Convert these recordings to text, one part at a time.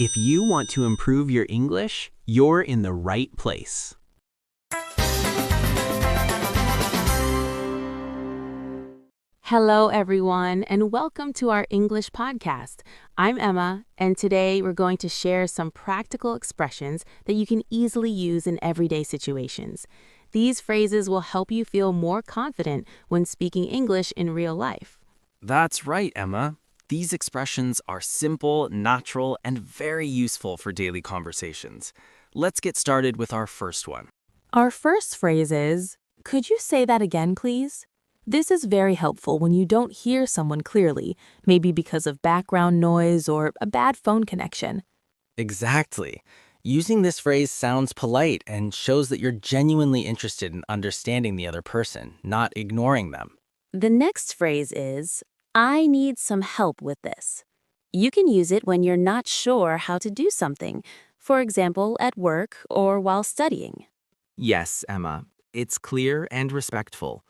If you want to improve your English, you're in the right place. Hello, everyone, and welcome to our English podcast. I'm Emma, and today we're going to share some practical expressions that you can easily use in everyday situations. These phrases will help you feel more confident when speaking English in real life. That's right, Emma. These expressions are simple, natural, and very useful for daily conversations. Let's get started with our first one. Our first phrase is, "Could you say that again, please?" This is very helpful when you don't hear someone clearly, maybe because of background noise or a bad phone connection. Exactly. Using this phrase sounds polite and shows that you're genuinely interested in understanding the other person, not ignoring them. The next phrase is, "I need some help with this." You can use it when you're not sure how to do something, for example, at work or while studying. Yes, Emma. It's clear and respectful.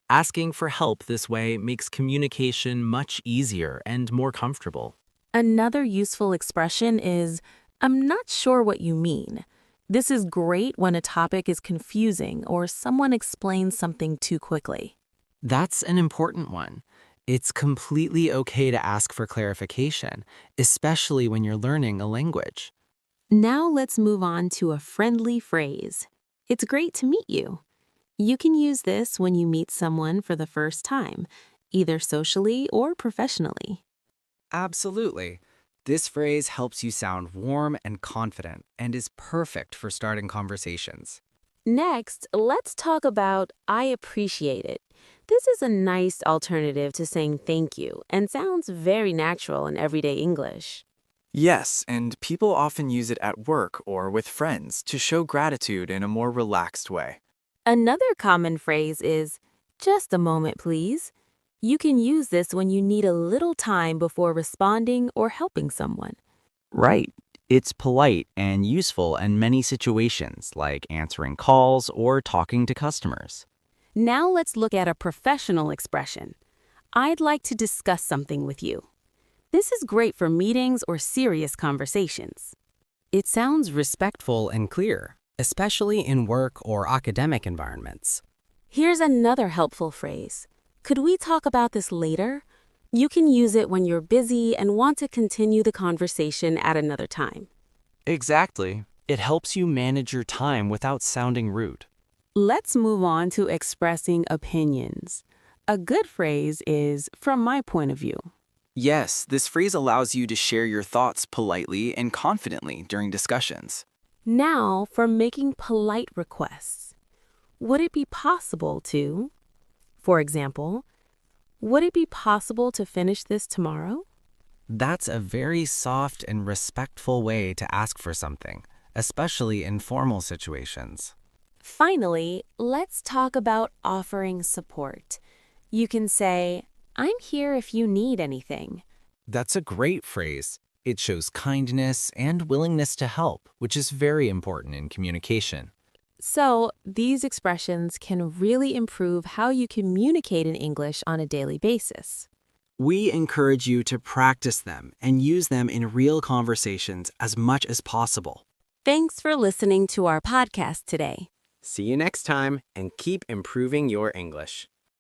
Asking for help this way makes communication much easier and more comfortable. Another useful expression is, "I'm not sure what you mean." This is great when a topic is confusing or someone explains something too quickly. That's an important one. It's completely okay to ask for clarification, especially when you're learning a language. Now let's move on to a friendly phrase. "It's great to meet you." You can use this when you meet someone for the first time, either socially or professionally. Absolutely. This phrase helps you sound warm and confident and is perfect for starting conversations. Next, let's talk about "I appreciate it." This is a nice alternative to saying thank you and sounds very natural in everyday English. Yes, and people often use it at work or with friends to show gratitude in a more relaxed way. Another common phrase is, "Just a moment, please." You can use this when you need a little time before responding or helping someone. Right. It's polite and useful in many situations, like answering calls or talking to customers. Now let's look at a professional expression. "I'd like to discuss something with you." This is great for meetings or serious conversations. It sounds respectful and clear, especially in work or academic environments. Here's another helpful phrase. "Could we talk about this later?" You can use it when you're busy and want to continue the conversation at another time. Exactly. It helps you manage your time without sounding rude. Let's move on to expressing opinions. A good phrase is, "from my point of view." Yes, this phrase allows you to share your thoughts politely and confidently during discussions. Now for making polite requests. Would it be possible to? For example, would it be possible to finish this tomorrow? That's a very soft and respectful way to ask for something, especially in formal situations. Finally, let's talk about offering support. You can say, "I'm here if you need anything." That's a great phrase. It shows kindness and willingness to help, which is very important in communication. So, these expressions can really improve how you communicate in English on a daily basis. We encourage you to practice them and use them in real conversations as much as possible. Thanks for listening to our podcast today. See you next time and keep improving your English.